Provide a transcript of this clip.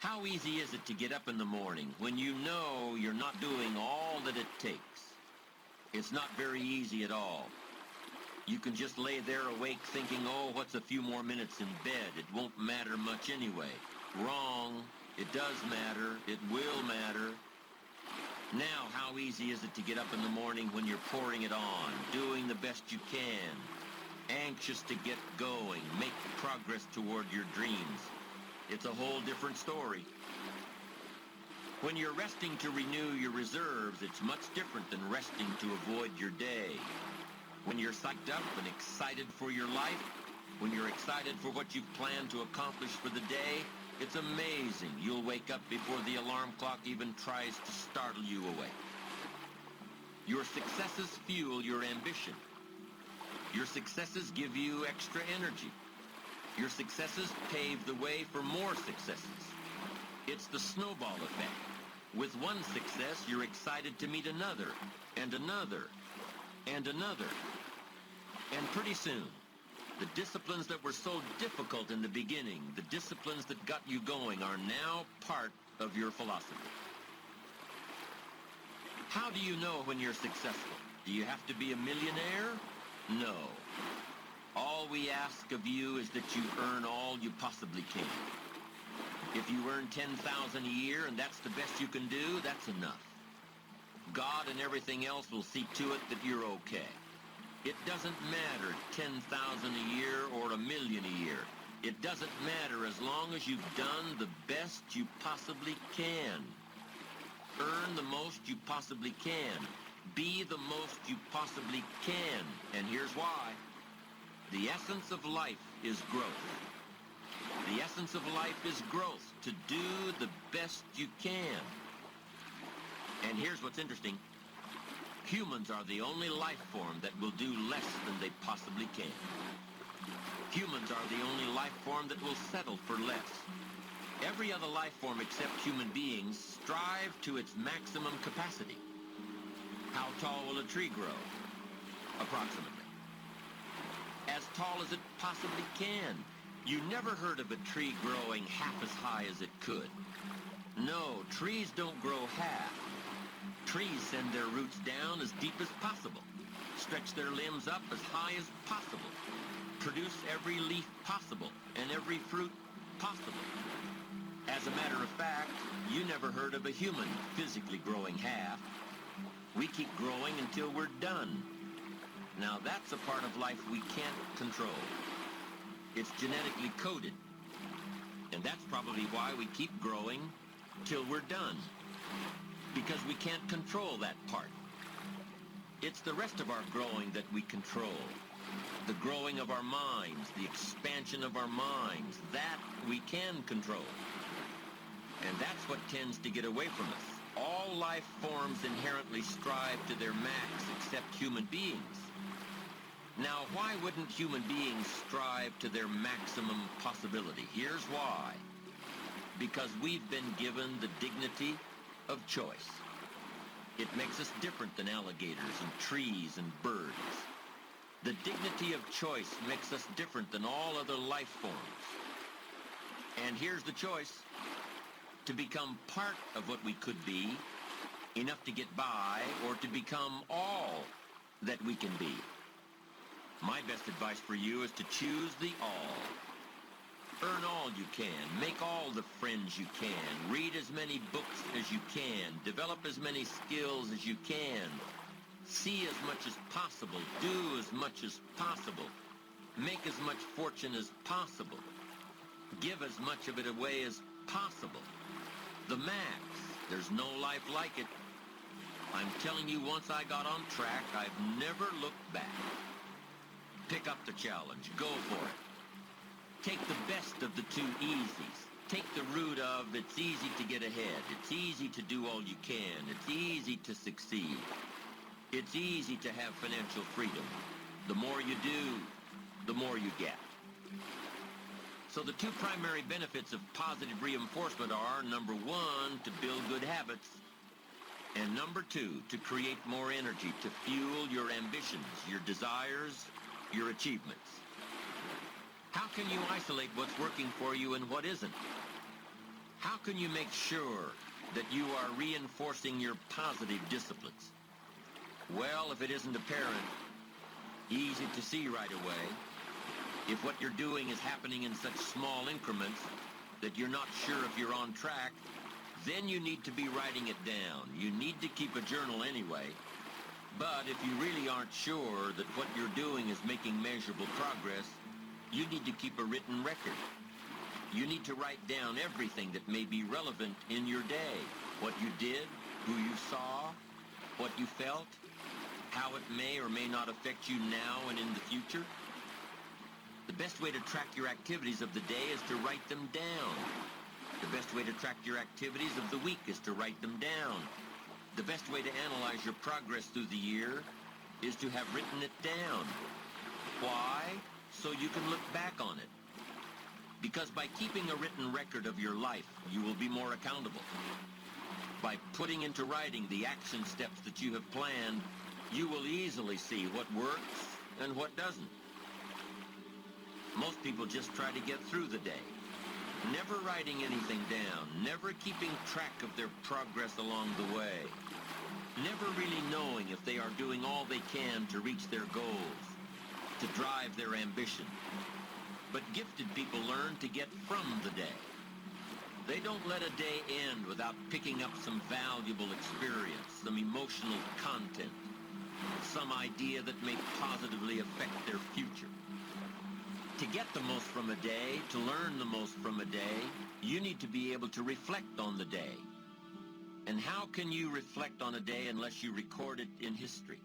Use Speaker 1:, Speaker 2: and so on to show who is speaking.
Speaker 1: How easy is it to get up in the morning when you know you're not doing all that it takes? It's not very easy at all. You can just lay there awake thinking, oh, what's a few more minutes in bed? It won't matter much anyway. Wrong. It does matter. It will matter. Now, how easy is it to get up in the morning when you're pouring it on, doing the best you can, anxious to get going, make progress toward your dreams? It's a whole different story. When you're resting to renew your reserves, it's much different than resting to avoid your day. When you're psyched up and excited for your life, when you're excited for what you've planned to accomplish for the day, it's amazing. You'll wake up before the alarm clock even tries to startle you awake. Your successes fuel your ambition. Your successes give you extra energy. Your successes pave the way for more successes. It's the snowball effect. With one success, you're excited to meet another, and another, and another. And pretty soon, the disciplines that were so difficult in the beginning, the disciplines that got you going, are now part of your philosophy. How do you know when you're successful? Do you have to be a millionaire? No. All we ask of you is that you earn all you possibly can. If you earn $10,000 a year and that's the best you can do, that's enough. God and everything else will see to it that you're okay. It doesn't matter $10,000 a year or $1 million a year. It doesn't matter as long as you've done the best you possibly can. Earn the most you possibly can. Be the most you possibly can. And here's why. The essence of life is growth. The essence of life is growth, to do the best you can. And here's what's interesting. Humans are the only life form that will do less than they possibly can. Humans are the only life form that will settle for less. Every other life form except human beings strive to its maximum capacity. How tall will a tree grow? Approximately. As tall as it possibly can. You never heard of a tree growing half as high as it could. No, trees don't grow half. Trees send their roots down as deep as possible, stretch their limbs up as high as possible, produce every leaf possible and every fruit possible. As a matter of fact, you never heard of a human physically growing half. We keep growing until we're done. Now that's a part of life we can't control. It's genetically coded. And that's probably why we keep growing till we're done. Because we can't control that part. It's the rest of our growing that we control. The growing of our minds, the expansion of our minds, that we can control. And that's what tends to get away from us. All life forms inherently strive to their max except human beings. Now, why wouldn't human beings strive to their maximum possibility? Here's why. Because we've been given the dignity of choice. It makes us different than alligators and trees and birds. The dignity of choice makes us different than all other life forms. And here's the choice. To become part of what we could be, enough to get by, or to become all that we can be. My best advice for you is to choose the all. Earn all you can. Make all the friends you can. Read as many books as you can. Develop as many skills as you can. See as much as possible. Do as much as possible. Make as much fortune as possible. Give as much of it away as possible. The max. There's no life like it. I'm telling you, once I got on track, I've never looked back. Pick up the challenge. Go for it. Take the best of the two easies. Take the route of it's easy to get ahead. It's easy to do all you can. It's easy to succeed. It's easy to have financial freedom. The more you do, the more you get. So the two primary benefits of positive reinforcement are, number one, to build good habits, and number two, to create more energy to fuel your ambitions, your desires, your achievements. How can you isolate what's working for you and what isn't? How can you make sure that you are reinforcing your positive disciplines? Well, if it isn't apparent, easy to see right away, if what you're doing is happening in such small increments that you're not sure if you're on track, then you need to be writing it down. You need to keep a journal anyway. But if you really aren't sure that what you're doing is making measurable progress, you need to keep a written record. You need to write down everything that may be relevant in your day. What you did, who you saw, what you felt, how it may or may not affect you now and in the future. The best way to track your activities of the day is to write them down. The best way to track your activities of the week is to write them down. The best way to analyze your progress through the year is to have written it down. Why? So you can look back on it. Because by keeping a written record of your life, you will be more accountable. By putting into writing the action steps that you have planned, you will easily see what works and what doesn't. Most people just try to get through the day, never writing anything down, never keeping track of their progress along the way, never really knowing if they are doing all they can to reach their goals, to drive their ambition. But gifted people learn to get from the day. They don't let a day end without picking up some valuable experience, some emotional content, some idea that may positively affect their future. To get the most from a day, to learn the most from a day, you need to be able to reflect on the day. And how can you reflect on a day unless you record it in history?